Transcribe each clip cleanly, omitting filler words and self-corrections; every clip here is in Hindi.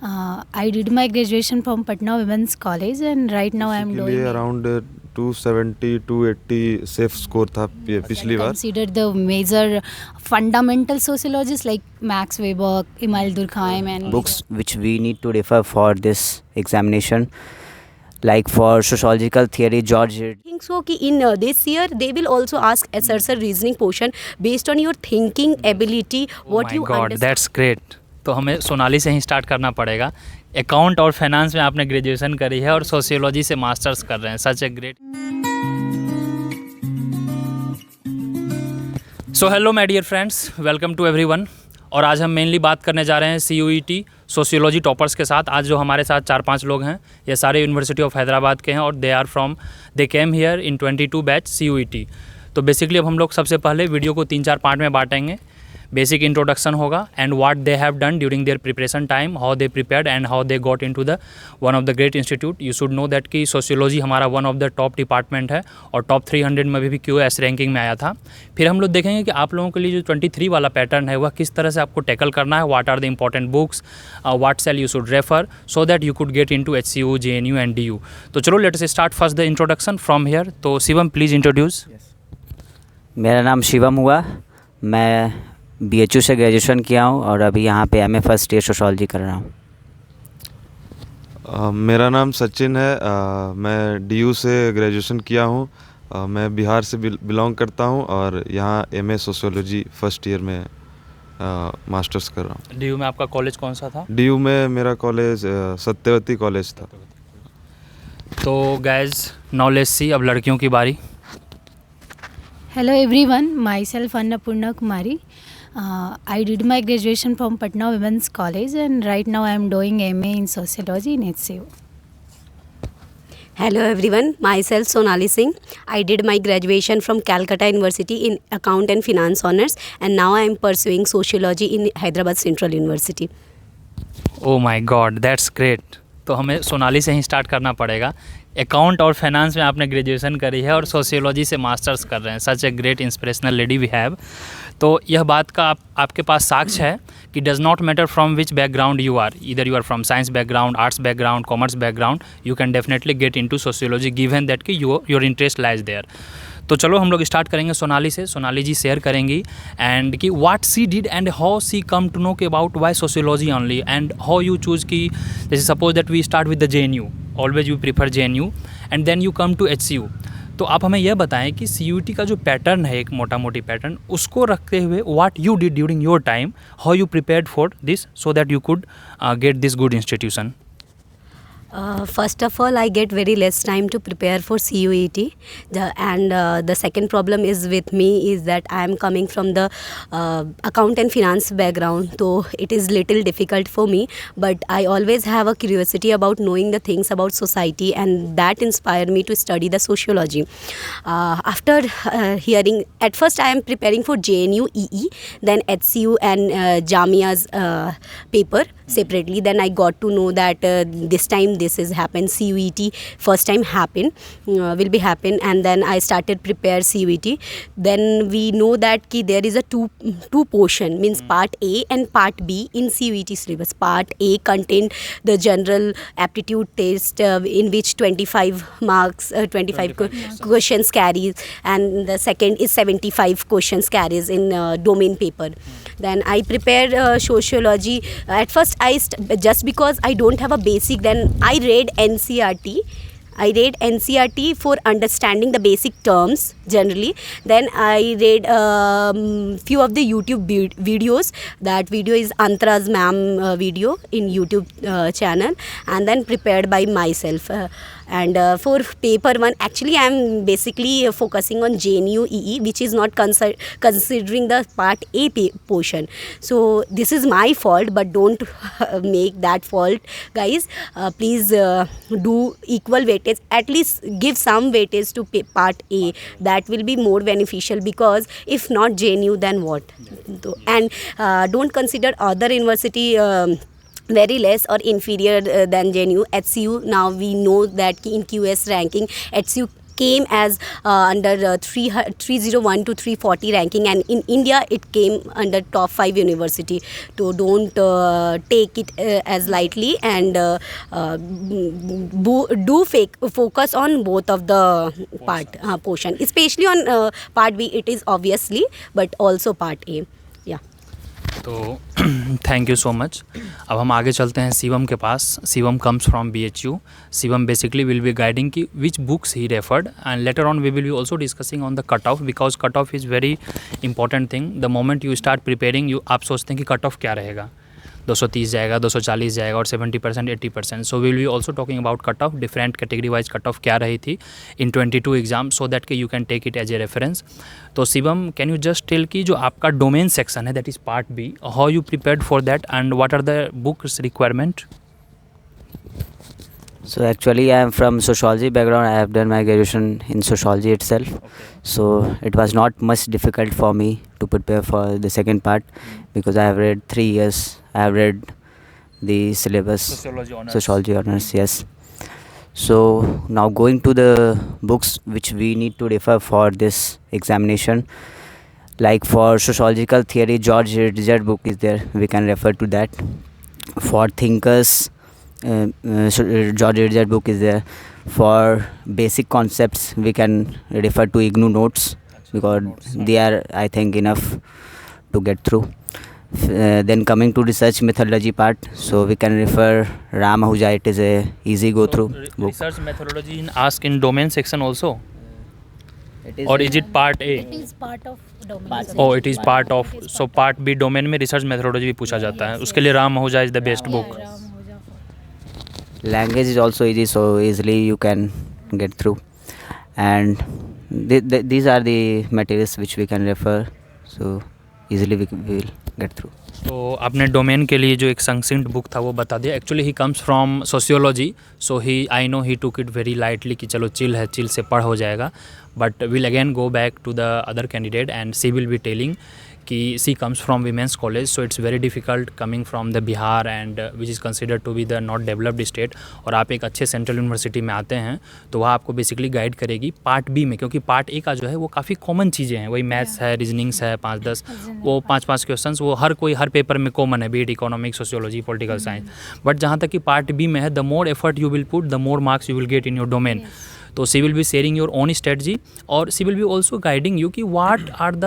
I did my graduation from Patna Women's College and right now I am के doing लिए अराउंड 270 280 सेफ स्कोर था पिछली बार. considered the major fundamental sociologists like Max Weber, Emile Durkheim and Books which we need to refer for this examination, like for sociological theory, George I think so कि in this year they will also ask assertion reasoning portion based on your thinking ability, what my you God, understand. that's great. तो हमें सोनाली से ही स्टार्ट करना पड़ेगा. अकाउंट और फाइनेंस में आपने ग्रेजुएशन करी है और सोशियोलॉजी से मास्टर्स कर रहे हैं. Such a great. So hello my dear friends, welcome to everyone. और आज हम मेनली बात करने जा रहे हैं CUET सोशियोलॉजी टॉपर्स के साथ. आज जो हमारे साथ 4-5 लोग हैं ये सारे यूनिवर्सिटी ऑफ हैदराबाद के हैं और they came here in 22 batch CUET. तो बेसिकली अब हम लोग सबसे पहले वीडियो को 3-4 पार्ट में बांटेंगे. बेसिक इंट्रोडक्शन होगा and what they have done during their preparation time, how they prepared and how they got into the one of the great institute. You should know that कि सोशियोलॉजी हमारा one of the top department है और टॉप 300 में भी QS रैंकिंग में आया था. फिर हम लोग देखेंगे कि आप लोगों के लिए जो 23 वाला पैटर्न है वह किस तरह से आपको टैकल करना है, what are the important books, what sell you should refer so that you could get into HCU, JNU and DU. तो चलो let's start first the introduction from here. तो शिवम प्लीज़ इंट्रोड्यूस. मेरा नाम शिवम हुआ. मैं BHU से ग्रेजुएशन किया हूँ और अभी यहाँ पे MA फर्स्ट ईयर सोशोलॉजी कर रहा हूँ. मेरा नाम सचिन है. मैं DU से ग्रेजुएशन किया हूँ. मैं बिहार से बिलोंग करता हूँ और यहाँ MA सोशियोलॉजी फर्स्ट ईयर में मास्टर्स कर रहा हूँ. DU में आपका कॉलेज कौन सा था? DU में मेरा कॉलेज सत्यवती कॉलेज था. तो गाइज नाउ लेट्स सी, अब लड़कियों की बारी. Hello everyone, myself Annapurna Kumari. I did my graduation from Patna Women's College and right now I am doing MA in Sociology in HCU. Hello everyone, myself Sonali Singh. I did my graduation from Calcutta University in Account and Finance Honours and now I am pursuing Sociology in Hyderabad Central University. Oh my God, that's great. तो हमें सोनाली से ही स्टार्ट करना पड़ेगा. अकाउंट और फाइनेंस में आपने ग्रेजुएशन करी है और सोशियोलॉजी से मास्टर्स कर रहे हैं. Such a great inspirational lady we have. तो यह बात का आपके पास साक्ष्य है कि does not matter from which background you are, इधर you are from science background, arts background, commerce background, you can definitely get into sociology given that कि योर इंटरेस्ट लाइज देयर. तो चलो हम लोग स्टार्ट करेंगे सोनाली से. सोनाली जी शेयर करेंगी एंड कि what she did and how C come to know के about why sociology only and how you choose कि जैसे suppose that we start with the JNU, always you prefer JNU and then you come to HCU. तो आप हमें यह बताएं कि CUET का जो पैटर्न है, एक मोटा मोटी पैटर्न, उसको रखते हुए what you did during your time, how you prepared for this so that you could get this good institution. First of all, I get very less time to prepare for CUET. The second problem is with me is that I am coming from the account and finance background, so it is little difficult for me. But I always have a curiosity about knowing the things about society, and that inspired me to study the sociology. After hearing, at first I am preparing for JNU EE, then HCU and Jamia's paper separately. Then I got to know that this time this is happened, CUET first time will be happen, and then I started prepare CUET. Then we know that ki there is a two portion, means part A and part B in CUET syllabus. Part A contained the general aptitude test in which 25 marks, 25 questions carries, and the second is 75 questions carries in domain paper. Then I prepared sociology. At first just because I don't have a basic, then I read NCERT. I read NCERT for understanding the basic terms generally. Then I read few of the YouTube videos. That video is Antara's ma'am video in YouTube channel, and then prepared by myself. And for paper one, actually I am basically focusing on JNU EE, which is not considering the part A portion. So this is my fault, but don't make that fault, guys. Please do equal weightage. At least give some weightage to part A. That will be more beneficial, because if not JNU, then what? And don't consider other university very less or inferior than JNU. HCU, now we know that in QS ranking HCU came as under 301 to 340 ranking, and in India it came under top 5 university. So don't take it as lightly, and focus on both of the portion, especially on part B. It is obviously, but also part A. Yeah. तो थैंक यू सो मच. अब हम आगे चलते हैं शिवम के पास. Shivam comes from BHU. Shivam basically will be guiding की which books he referred, and later on we will be also discussing on the cut off, because cut off is very important thing. The moment you start preparing, आप सोचते हैं कि कट ऑफ क्या रहेगा, 230 जाएगा, 240 जाएगा, और 70%, 80%. So will be also talking about cut off, different category wise cut off क्या रही थी इन 22 एग्जाम, सो दैट कि you can take it as a reference. तो Shivam, can you just tell कि जो आपका डोमेन सेक्शन है that is part B, how you prepared for that and what are the books requirement? So actually I am from sociology background. I have done my graduation in sociology itself. So it was not much difficult for me to prepare for the second part, because I have read 3 years. I have read the syllabus. Sociology honors, yes. So now going to the books which we need to refer for this examination, like for sociological theory, George Rizard book is there. We can refer to that. For thinkers, George Rizard book is there. For basic concepts, we can refer to IGNOU notes, because they are, I think, enough to get through. Then coming to research methodology part, so we can refer Ram Ahuja. It is a easy go through book. Research methodology in ask in domain section also, or is it part A? It is part of domain. Oh, it is part of. So part B domain में research methodology भी पूछा जाता है. उसके लिए Ram Ahuja is the best book. Language is also easy, so easily you can get through. And these are the materials which we can refer, so easily we will get through. तो आपने डोमेन के लिए जो एक संक्षिप्त बुक था वो बता दिया. Actually he comes from sociology, so he I know he took it very lightly कि चलो चिल है, चिल से पढ़ हो जाएगा. But will again go back to the other candidate and she will be telling कि she comes from women's college, so it's very difficult coming from the Bihar and which is considered to be the not developed state, और आप एक अच्छे सेंट्रल यूनिवर्सिटी में आते हैं तो वह आपको बेसिकली गाइड करेगी पार्ट बी में, क्योंकि पार्ट ए का जो है वो काफ़ी कॉमन चीज़ें हैं, वही मैथ्स है, रीजनिंग्स है, 5-10 वो 5-5 क्वेश्चंस वो हर कोई हर पेपर में कॉमन है, be it economics, sociology, political science. But जहाँ तक कि पार्ट बी में है, the more effort you will put, the more marks you will get in your domain. तो she will be sharing your own strategy, और she will be also guiding you कि what are the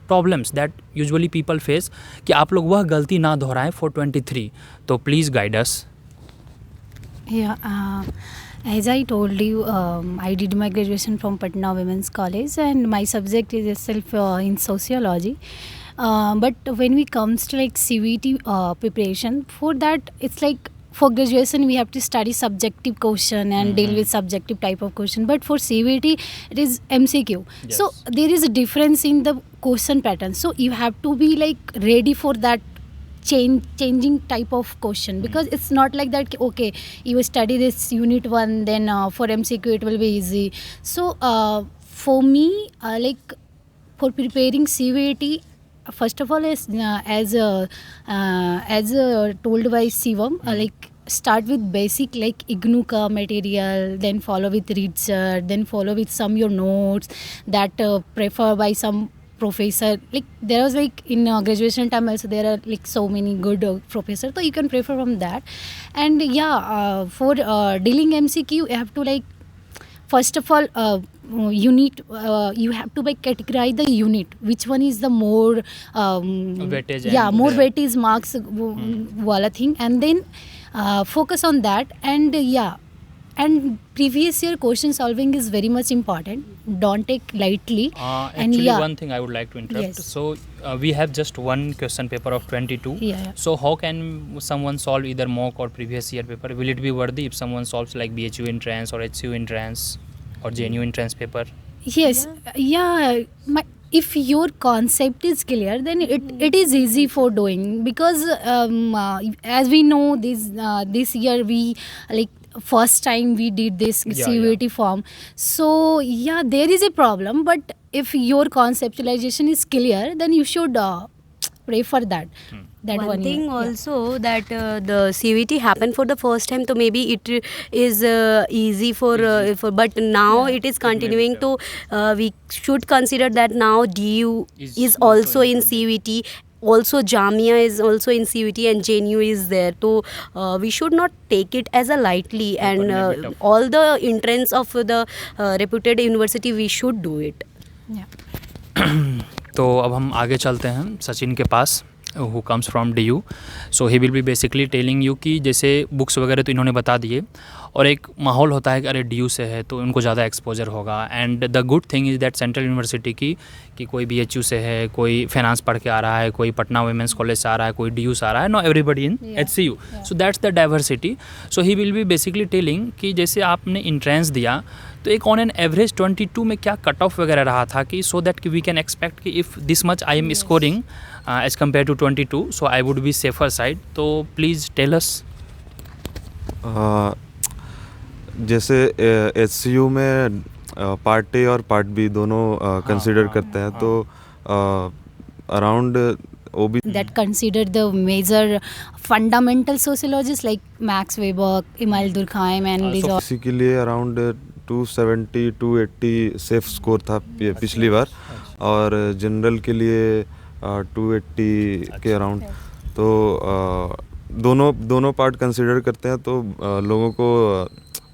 problems that usually people face, कि आप लोग वह गलती ना दोहराएं फॉर 23. तो please guide us. Yeah, as I told you, I did my graduation from Patna Women's College, and my subject is itself in sociology. But when we comes to like CVT preparation, for that it's like for graduation we have to study subjective question and deal with subjective type of question. But for CVT it is MCQ. Yes. So there is a difference in the question pattern. So you have to be like ready for that changing type of question, because it's not like that okay you study this unit 1 then for MCQ it will be easy. So for me like for preparing CVT, first of all as told by Shivam, like start with basic like IGNOU ka material, then follow with research, then follow with some your notes that prefer by some professor. Like there was like in graduation time also there are like so many good professors, so you can prefer from that. And yeah, for dealing MCQ you have to like first of all unit you have to like categorize the unit, which one is the more Weightage yeah and more the- weightage marks wala thing, and then focus on that. And yeah, and previous year question solving is very much important, don't take lightly. And Actually, yeah, one thing I would like to interrupt. Yes. So we have just one question paper of 22. Yeah. So how can someone solve either mock or previous year paper? Will it be worthy if someone solves like BHU entrance or HCU entrance or JNU entrance paper? yes, yeah, if your concept is clear then it is easy for doing, because as we know this year we like first time we did this Yeah, CVT form. So yeah, there is a problem, but if your conceptualization is clear then you should pray for that. that one thing year. Yeah. also that the CUET happened for the first time, so maybe it is easy for but now Yeah. it is continuing to we should consider that now DU is also in CUET. Also Jamia is also in CUET and JNU is there, so we should not take it as a lightly, and all the entrance of the reputed university we should do it. Yeah. तो अब हम आगे चलते हैं सचिन के पास, who comes from DU. So he will be basically telling you कि जैसे बुक्स वगैरह तो इन्होंने बता दिए, और एक माहौल होता है कि अरे DU से है तो उनको ज़्यादा एक्सपोजर होगा. And the good thing is that central university की कि कोई BHU से है, कोई फाइनेंस पढ़ के आ रहा है, कोई पटना वुमेंस कॉलेज से आ रहा है, कोई DU से आ रहा है, no everybody in HCU. So that's the diversity. So he will be basically telling कि जैसे आपने इंट्रेंस दिया तो एक ऑन एन एवरेज 22 में क्या कट ऑफ वगैरह रहा था, कि सो दैट कि वी कैन एक्सपेक्ट कि if this much I am scoring as compare to 22, so I would be safer side. तो प्लीज़ टेल अस. जैसे HCU में पार्ट ए और पार्ट बी दोनों कंसिडर करते हैं, तो around OB That consider the major fundamental sociologists like Max Weber, Emile Durkheim, and these all. इसी के लिए अराउंड 270 280 सेफ स्कोर था पिछली बार, और जनरल के लिए 280 के अराउंड. तो दोनों पार्ट कंसिडर करते हैं, तो लोगों को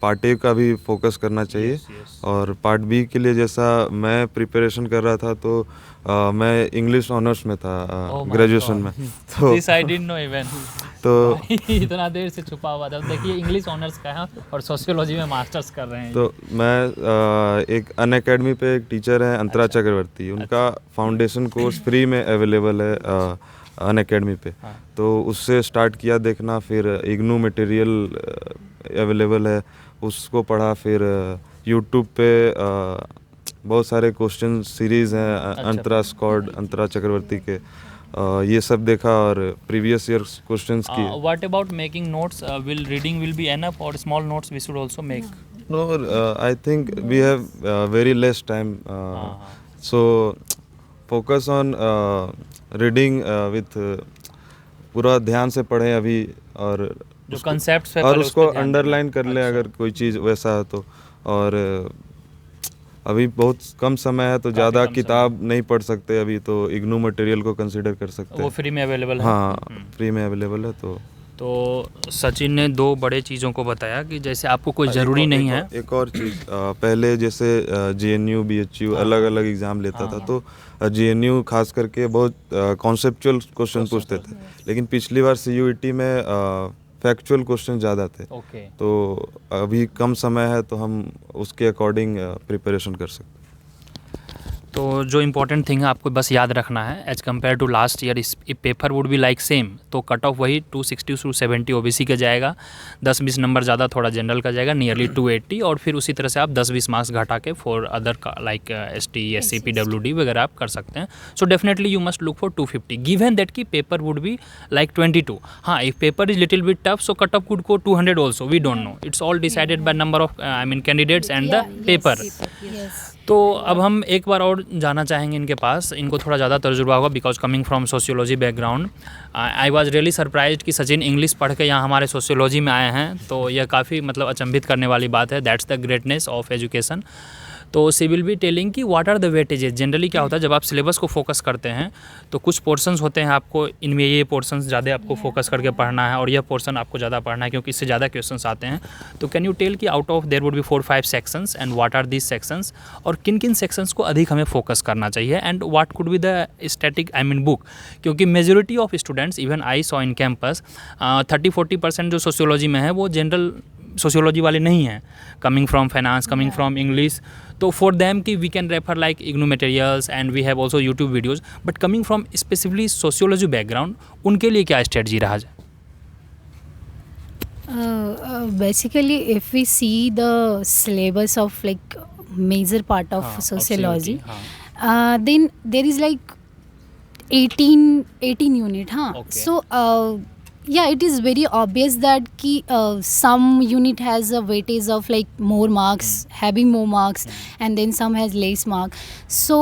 पार्ट ए का भी फोकस करना चाहिए. और पार्ट बी के लिए जैसा मैं प्रिपरेशन कर रहा था, तो मैं इंग्लिश ऑनर्स में था ग्रेजुएशन में. तो this I didn't know even. तो इतना देर से छुपा हुआ था. देखिए इंग्लिश ऑनर्स का है और सोशियोलॉजी में मास्टर्स कर रहे हैं. तो मैं एक अनअकैडमी पे एक टीचर है अंतरा चक्रवर्ती, उनका फाउंडेशन कोर्स फ्री में अवेलेबल है अनअकैडमी पे. तो उससे स्टार्ट किया देखना, फिर इग्नू मटेरियल अवेलेबल है, उसको पढ़ा. फिर यूट्यूब पे बहुत सारे क्वेश्चन सीरीज़ हैं अंतरा स्कॉड, अंतरा चक्रवर्ती के, ये सब देखा और प्रीवियस ईयर क्वेश्चंस किए. What about making notes? Will reading will be enough और small notes we should also make? No, I think we have very less time, so focus on reading with पूरा ध्यान से पढ़ें अभी, और जो concepts है और पहले उस उसको पे ध्यान अंडरलाइन कर लें अगर कोई चीज़ वैसा है तो. और अभी बहुत कम समय है, तो ज़्यादा कम किताब नहीं पढ़ सकते अभी, तो इग्नू मटेरियल को कंसिडर कर सकते वो हैं. फ्री में अवेलेबल है. हाँ, फ्री में अवेलेबल है. तो सचिन ने दो बड़े चीज़ों को बताया कि जैसे आपको कोई ज़रूरी नहीं है. एक और चीज़, पहले जैसे JNU BHU अलग अलग एग्ज़ाम लेता था, तो JNU खास करके बहुत कॉन्सेप्चुअल क्वेश्चन पूछते थे, लेकिन पिछली बार CUET में फैक्चुअल क्वेश्चन ज़्यादा थे. ओके. तो अभी कम समय है, तो हम उसके अकॉर्डिंग प्रिपरेशन कर सकते हैं. तो जो इम्पोर्टेंट थिंग है आपको बस याद रखना है, as compare to last year इस paper would be like same. तो कट ऑफ वही 260 to 70 OBC का जाएगा, 10-20 नंबर ज़्यादा थोड़ा जनरल का जाएगा, नियरली 280, और फिर उसी तरह से आप 10-20 मार्क्स घटा के for other like ST SC PWD वगैरह आप कर सकते हैं. So definitely you must look for 250 given that की पेपर वुड बी लाइक 22. हाँ, if paper is little bit tough, so cut off could go 200 also, we don't know. It's all decided by number of candidates and the paper. Yes. तो अब हम एक बार और जाना चाहेंगे इनके पास, इनको थोड़ा ज़्यादा तजुर्बा होगा because coming from sociology background. I was really surprised कि सचिन इंग्लिश पढ़ के यहाँ हमारे सोशियोलॉजी में आए हैं, तो यह काफ़ी मतलब अचंभित करने वाली बात है. That's the greatness of education. तो सी विल बी टेलिंग कि what are the weightages. Generally क्या होता है जब आप सिलेबस को फोकस करते हैं तो कुछ पोर्शंस होते हैं, आपको इनमें ये पोर्शंस ज़्यादा आपको फोकस करके पढ़ना है और यह पोर्शन आपको ज़्यादा पढ़ना है क्योंकि इससे ज़्यादा क्वेश्चंस आते हैं. तो कैन यू टेल कि out of there would be 4-5 sections and what are these sections, और किन किन सेक्शंस को अधिक हमें फोकस करना चाहिए, and what could be the static book. क्योंकि majority of students, even I saw in campus, 30-40% जो सोशियोलॉजी में है वो जनरल सोशियोलॉजी वाले नहीं हैं, coming from finance, coming from English. तो फॉर देम कि we can refer like IGNOU materials and we have also YouTube videos, but coming from specifically sociology background, उनके लिए क्या स्ट्रेटजी रहा जाए? Basically, if we see the syllabus of like major part of sociology, then there is like 18 unit. Okay. So yeah, it is very obvious that ki some unit has a weightage of like more marks, having more marks, and then some has less mark. So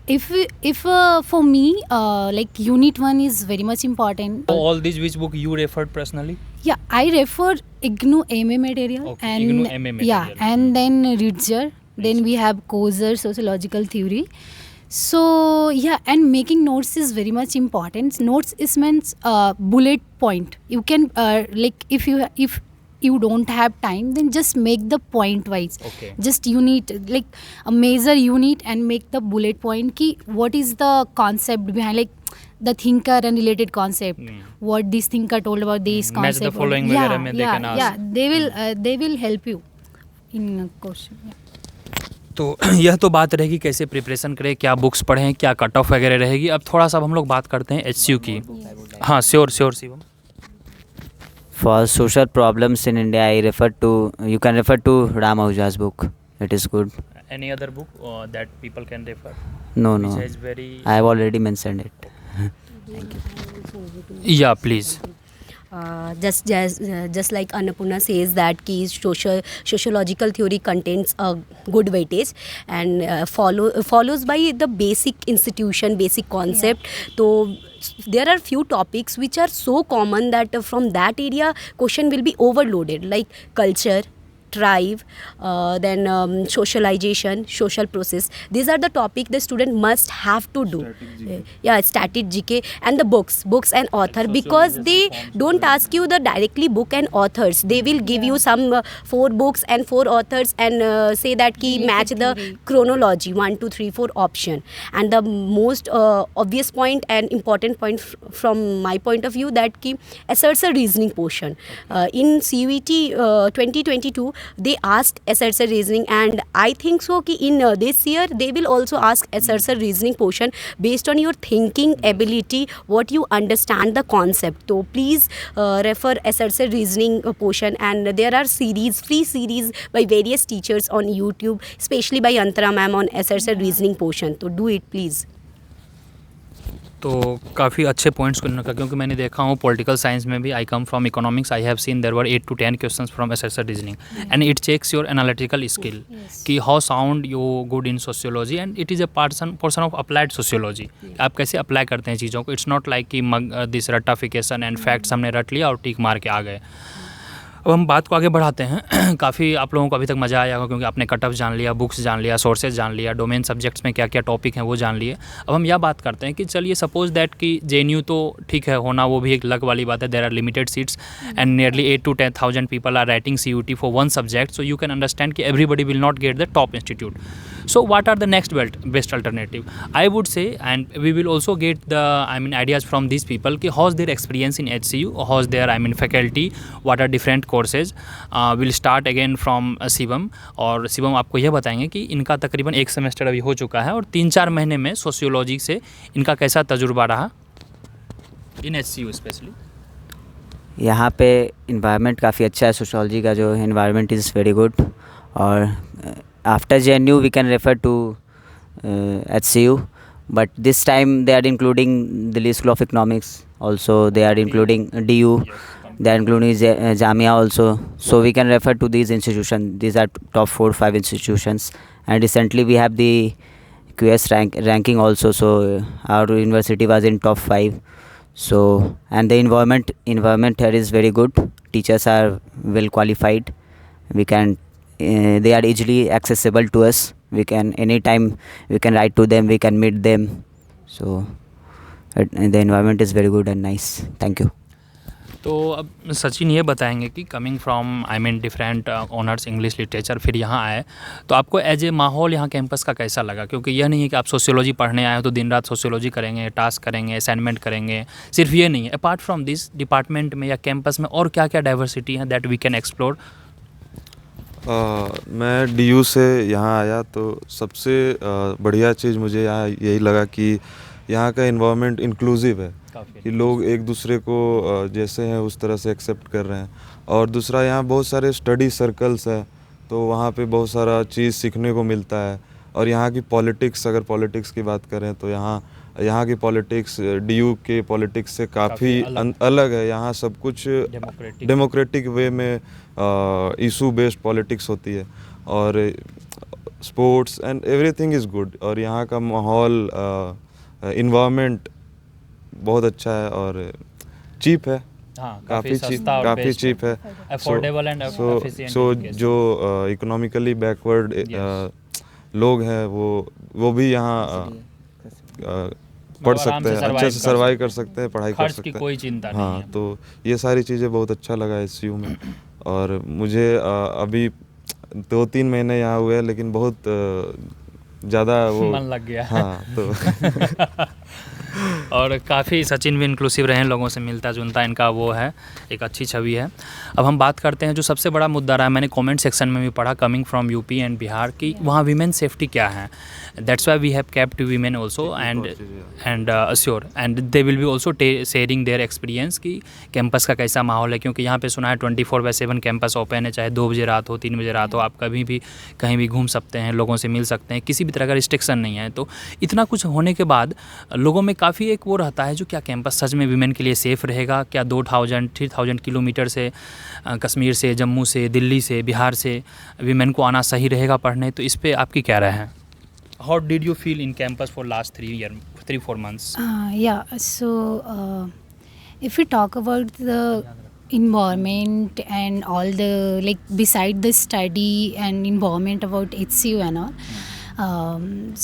if for me, like unit 1 is very much important. So all these which book you referred personally? Yeah, I refer IGNU MA material. Okay, and IGNU MA yeah, material. and then Ritzer, then we have Kozer sociological theory. So yeah, and making notes is very much important. Notes is means bullet point. You can like if you don't have time, then just make the point wise. Okay. Just you need like a major unit and make the bullet point ki what is the concept behind, like the thinker and related concept. What this thinker told about this Match the concept. following yeah, वगैरह में they yeah, can ask. yeah. They will help you in a question. Yeah. तो यह तो बात रहेगी कैसे प्रिपरेशन करें, क्या बुक्स पढ़ें, क्या कट ऑफ वगैरह रहेगी। अब थोड़ा सा हम लोग बात करते हैं HCU की। हाँ, sure Shivam. For social problems in India, you can refer to Ram Ahuja's book. It is good. Any other book that people can refer? No, Which is very... I have already mentioned it. Yeah, please. Just like Annapurna says that ki sociological theory contains a good weightage and follows by the basic institution, basic concept. So there are few topics which are so common that from that area question will be overloaded, like culture, tribe, then socialization, social process. These are the topic the student must have to do. Yeah, static GK and the books and author, because they don't ask you the directly book and authors. They will give you some 4 books and 4 authors and say that ki match the chronology 1, 2, 3, 4 option. And the most obvious point and important point from my point of view that ki asserts a reasoning portion. In CUET 2022 they asked assertion reasoning, and I think so ki in this year they will also ask assertion reasoning portion based on your thinking ability, what you understand the concept. So please refer assertion reasoning portion, and there are free series by various teachers on YouTube, especially by Antara ma'am on assertion reasoning portion. So do it please. तो काफ़ी अच्छे पॉइंट्स को उन्होंने कहा, क्योंकि मैंने देखा हूँ पॉलिटिकल साइंस में भी, I come from economics, I have seen there were 8 to 10 questions from assertion reasoning and it checks your analytical skill कि how sound you good in sociology, and it is a portion of applied sociology. आप कैसे अप्लाई करते हैं चीज़ों को। इट्स नॉट लाइक कि दिस रट्टाफिकेशन एंड फैक्ट्स हमने रट लिया और टिक मार के आ गए। अब हम बात को आगे बढ़ाते हैं। काफ़ी आप लोगों को अभी तक मज़ा आया होगा, क्योंकि आपने कट ऑफ जान लिया, बुक्स जान लिया, सोर्सेज जान लिया, डोमेन सब्जेक्ट्स में क्या क्या टॉपिक हैं वो जान लिए। अब हम यह बात करते हैं कि चलिए सपोज दैट कि JNU तो ठीक है होना, वो भी एक लक वाली बात है। There are limited seats and nearly 8 to 10,000 people are writing CUET for one subject, so you can understand कि everybody will not get the top institute. So what are the next best alternative? I would say, and we will also get the ideas from these people कि how's their experience in HCU, how's their faculty, what are different courses. We'll start again from Shivam, और शिवम आपको यह बताएंगे कि इनका तकरीबन 1 सेमेस्टर अभी हो चुका है और 3-4 महीने में सोशियोलॉजी से इनका कैसा तजुर्बा रहा इन HCU स्पेशली। यहाँ पे इन्वायरमेंट काफ़ी अच्छा है, सोशोलॉजी का जो इन्वायरमेंट इज़ वेरी गुड। और after JNU we can refer to HCU, but this time they are including Delhi School of Economics also, they are including DU, they are including Jamia also, so we can refer to these institutions. These are top 4-5 institutions, and recently we have the QS ranking also, so our university was in top 5. So and the environment here is very good, teachers are well qualified, we can they are easily accessible to us, we can anytime we can write to them, we can meet them, so the environment is very good and nice. Thank you. तो अब सचिन ये बताएंगे कि coming from different honours English literature, फिर यहाँ आए तो आपको एज ए माहौल यहाँ कैंपस का कैसा लगा। क्योंकि यह नहीं है कि आप सोशियोलॉजी पढ़ने आए हो तो दिन रात सोशियोलॉजी करेंगे, टास्क करेंगे, असाइनमेंट करेंगे, सिर्फ ये नहीं है। अपार्ट फ्रॉम दिस डिपार्टमेंट में या कैंपस में और क्या क्या डाइवर्सिटी है दैट वी कैन एक्सप्लोर। मैं DU से यहाँ आया तो सबसे बढ़िया चीज़ मुझे यहाँ यही लगा कि यहाँ का इन्वायरमेंट इंक्लूसिव है, कि लोग एक दूसरे को जैसे हैं उस तरह से एक्सेप्ट कर रहे हैं। और दूसरा यहाँ बहुत सारे स्टडी सर्कल्स हैं, तो वहाँ पे बहुत सारा चीज़ सीखने को मिलता है। और यहाँ की पॉलिटिक्स, अगर पॉलिटिक्स की बात करें तो यहाँ की पॉलिटिक्स DU के पॉलिटिक्स से काफ़ी अलग है। यहाँ सब कुछ डेमोक्रेटिक वे में इशू बेस्ड पॉलिटिक्स होती है। और sports and everything is good. और यहाँ का माहौल, इन्वायरमेंट बहुत अच्छा है और चीप है, हाँ, काफ़ी चीप, सस्ता और काफ़ी बेस्ट है। चीप है। Affordable and efficient so education. जो इकोनॉमिकली बैकवर्ड लोग हैं वो भी यहाँ पढ़ मतलब आराम सकते से हैं, अच्छे से survive सर्वाइव कर सकते हैं, पढ़ाई कर खर्च सकते की हैं। कोई चिंता नहीं हाँ, है। तो ये सारी चीज़ें बहुत अच्छा लगा एसयू में। और मुझे अभी 2-3 महीने यहाँ हुए हैं, लेकिन बहुत ज़्यादा वो मन लग गया। हाँ, तो और काफ़ी सचिन भी इंक्लूसिव रहे हैं, लोगों से मिलता जुलता इनका वो है, एक अच्छी छवि है। अब हम बात करते हैं जो सबसे बड़ा मुद्दा रहा है, मैंने कमेंट सेक्शन में भी पढ़ा coming from UP and Bihar कि वहाँ वीमेन सेफ्टी क्या है। That's why we have kept women also and assure and they will be also sharing their experience कि कैंपस का कैसा माहौल है, क्योंकि यहाँ पे सुना है 24/7 कैंपस ओपन है, चाहे 2 बजे रात हो, 3 बजे रात हो, आप कभी भी कहीं भी घूम सकते हैं, लोगों से मिल सकते हैं, किसी भी तरह का रिस्ट्रिक्शन नहीं है। तो इतना कुछ होने के बाद लोगों में काफ़ी एक वो रहता है जो क्या कैंपस सच में वीमेन के लिए सेफ़ रहेगा क्या? 2000-3000 किलोमीटर से कश्मीर से, जम्मू से, दिल्ली से, बिहार से वीमेन को आना सही रहेगा पढ़ने? तो इस पर आपकी क्या राय है? How did you feel in campus for last 3-4 months? Yeah, so if we talk about the environment and all the like beside the study and environment about HCU and all,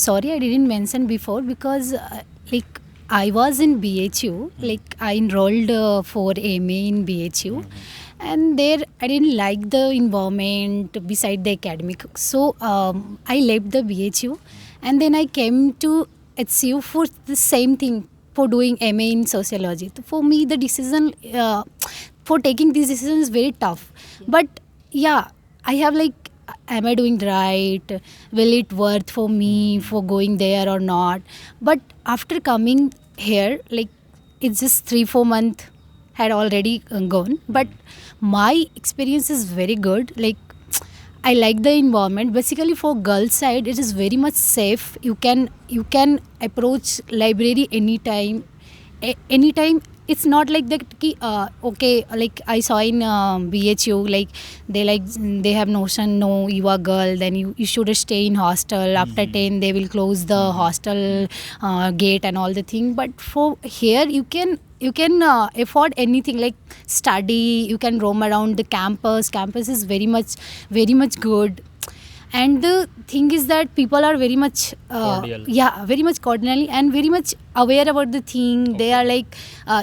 sorry I didn't mention before because like I was in BHU, like I enrolled for MA in BHU. And there I didn't like the environment beside the academic, so I left the BHU and then I came to HCU for the same thing, for doing MA in sociology. So for me the decision for taking this decision is very tough, but yeah, I have like, am I doing right, will it worth for me for going there or not? But after coming here, like it's just 3-4 months had already gone, but my experience is very good. Like I like the environment. Basically for girls side it is very much safe. You can approach library anytime. Anytime. It's not like that ki, okay, like I saw in BHU, like they have notion, no, you are girl, then you should stay in hostel. After 10 they will close the hostel gate and all the thing. But for here you can afford anything, like study, you can roam around the campus is very much good. And the thing is that people are very much Cordial. very much cordially and very much aware about the thing. They are like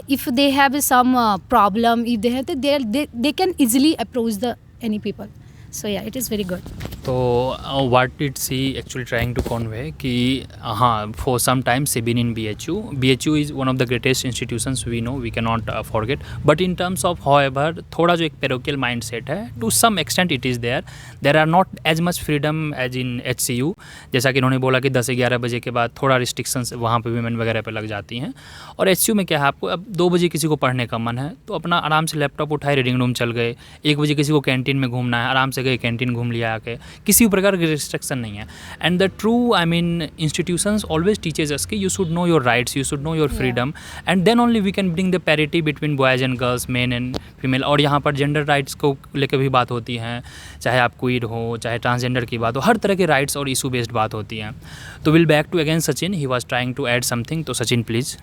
if they have some problem, if they have they can easily approach the any people. So yeah, it is very good. तो what did she actually trying to convey कि हाँ, for some time she been in BHU is one of the greatest institutions we know, we can not forget, but in terms of however थोड़ा जो एक पेरोकियल माइंड सेट है, to some extent it is there are not as much freedom as in HCU। जैसा कि इन्होंने बोला कि 10 से 11 बजे के बाद थोड़ा रिस्ट्रिक्शंस वहाँ पर वीमेन वगैरह पर लग जाती हैं। और HCU में क्या है, आपको अब 2 बजे किसी को पढ़ने का मन है तो अपना आराम से लैपटॉप उठाए रीडिंग रूम चल गए, 1 बजे किसी को कैंटीन में घूमना है, आराम से गए कैंटीन घूम लिया आके, किसी भी प्रकार की रिस्ट्रिक्शन नहीं है। And the true I mean institutions always teaches us कि you should know your rights, you should know your freedom, and then only we can bring the parity between boys and girls, men and female. और यहाँ पर जेंडर राइट्स को लेकर भी बात होती है, चाहे आप क्वीर हो, चाहे ट्रांसजेंडर की बात हो, हर तरह के राइट्स और इशू बेस्ड बात होती है। तो will back to again Sachin, he was trying to add something. तो सचिन प्लीज़।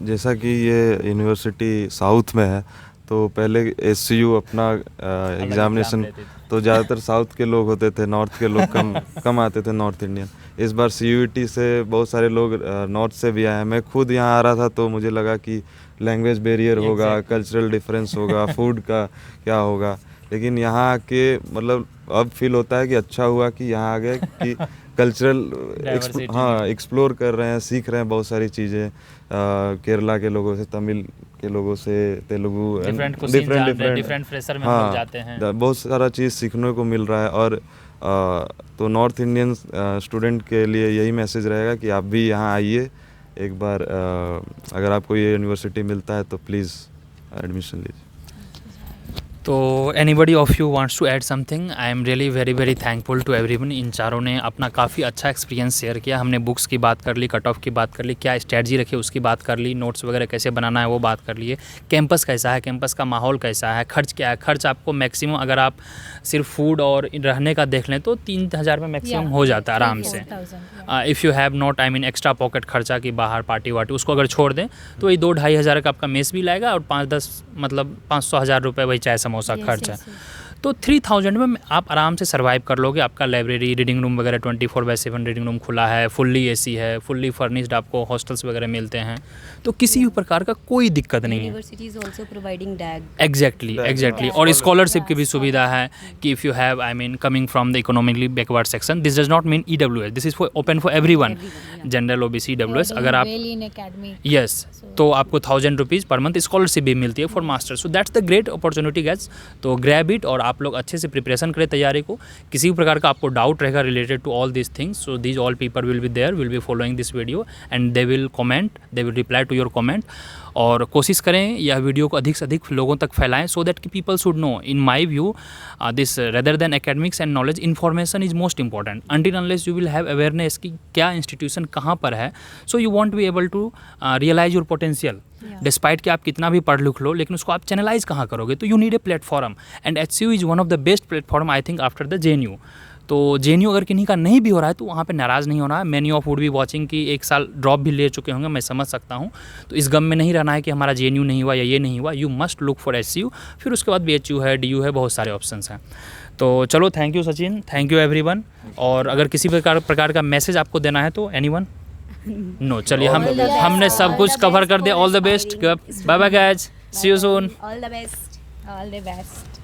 जैसा कि ये यूनिवर्सिटी साउथ में है, तो पहले SCU अपना एग्ज़ामिनेशन तो ज़्यादातर साउथ के लोग होते थे, नॉर्थ के लोग कम आते थे, नॉर्थ इंडियन। इस बार CUET से बहुत सारे लोग नॉर्थ से भी आए हैं। मैं खुद यहाँ आ रहा था तो मुझे लगा कि लैंग्वेज बैरियर होगा, कल्चरल डिफरेंस होगा, फूड का क्या होगा, लेकिन यहाँ आके मतलब अब फील होता है कि अच्छा हुआ कि यहाँ आ गए कि कल्चरल एक्सप्लोर कर रहे हैं, सीख रहे हैं बहुत सारी चीज़ें, केरला के लोगों से, तमिल के लोगों से, तेलुगु, डिफरेंट फ्रेशर में हम लोग जाते हैं, बहुत सारा चीज़ सीखने को मिल रहा है। और तो नॉर्थ इंडियन स्टूडेंट के लिए यही मैसेज रहेगा कि आप भी यहाँ आइए एक बार, अगर आपको ये यूनिवर्सिटी मिलता है तो प्लीज़ एडमिशन लीजिए। तो anybody of you wants to add something? I am really very very thankful to everyone. इन चारों ने अपना काफ़ी अच्छा एक्सपीरियंस शेयर किया। हमने बुक्स की बात कर ली, कट ऑफ की बात कर ली, क्या स्ट्रेटजी रखी उसकी बात कर ली, नोट्स वगैरह कैसे बनाना है वो बात कर लिए, कैंपस कैसा है, कैंपस का माहौल कैसा है, खर्च क्या है। खर्च आपको मैक्सिमम अगर आप सिर्फ फूड और रहने का देख लें तो 3,000 में मैक्सिमम हो जाता है आराम से। If you have not I mean extra pocket खर्चा की बाहर पार्टी वार्टी उसको अगर छोड़ दें तो ये 2-2.5 हज़ार का आपका मेस भी लाएगा और 5-10 मतलब 500-1000 रुपये वही चाय समोसा खर्च है। तो 3000 में आप आराम से सर्वाइव कर लोगे। आपका लाइब्रेरी, रीडिंग रूम वगैरह 24/7 रीडिंग रूम खुला है, फुल्ली एसी है, फुल्ली फर्निश्ड आपको हॉस्टल्स वगैरह मिलते हैं, तो किसी भी प्रकार का कोई दिक्कत नहीं है। University is also providing डैग। Exactly और स्कॉलरशिप की भी सुविधा है कि if you have I mean coming from the economically backward section, this does not mean EWS, this is for open for everyone, general OBC EWS। अगर आप यस तो आपको 1000 रुपीज़ पर मंथ स्कॉलरशिप भी मिलती है for master. So that's the great opportunity gas. तो ग्रैब इट और आप लोग अच्छे से प्रिपरेशन करें तैयारी को। किसी भी प्रकार का आपको डाउट रहेगा related to all this things, so these all people will be there, will be following this video and they will comment, they will reply to your comment. और कोशिश करें यह वीडियो को अधिक से अधिक लोगों तक फैलाएं सो दैट कि people should know. In my view this rather than academics and knowledge, information is most important. Until unless you will have awareness कि क्या इंस्टीट्यूशन कहाँ पर है, so you won't be able to realise your potential. Despite कि आप कितना भी पढ़ लिख लो लेकिन उसको आप चैनलाइज कहाँ करोगे। तो you need a platform and HCU is one of the best platform I think after the JNU। तो JNU अगर किन्हीं का नहीं भी हो रहा है तो वहाँ पे नाराज़ नहीं होना है। Many of would be watching कि 1 साल ड्रॉप भी ले चुके होंगे, मैं समझ सकता हूँ। तो इस गम में नहीं रहना है कि हमारा JNU नहीं हुआ या ये नहीं हुआ। You must look for HCU, फिर उसके बाद BHU है, DU है, बहुत सारे ऑप्शंस हैं। तो चलो, thank you Sachin, thank you everyone. और अगर किसी प्रकार का मैसेज आपको देना है तो एनीवन? नो, चलिए हमने सब कुछ कवर कर दिया। All the best, bye bye guys, see you soon. All the best.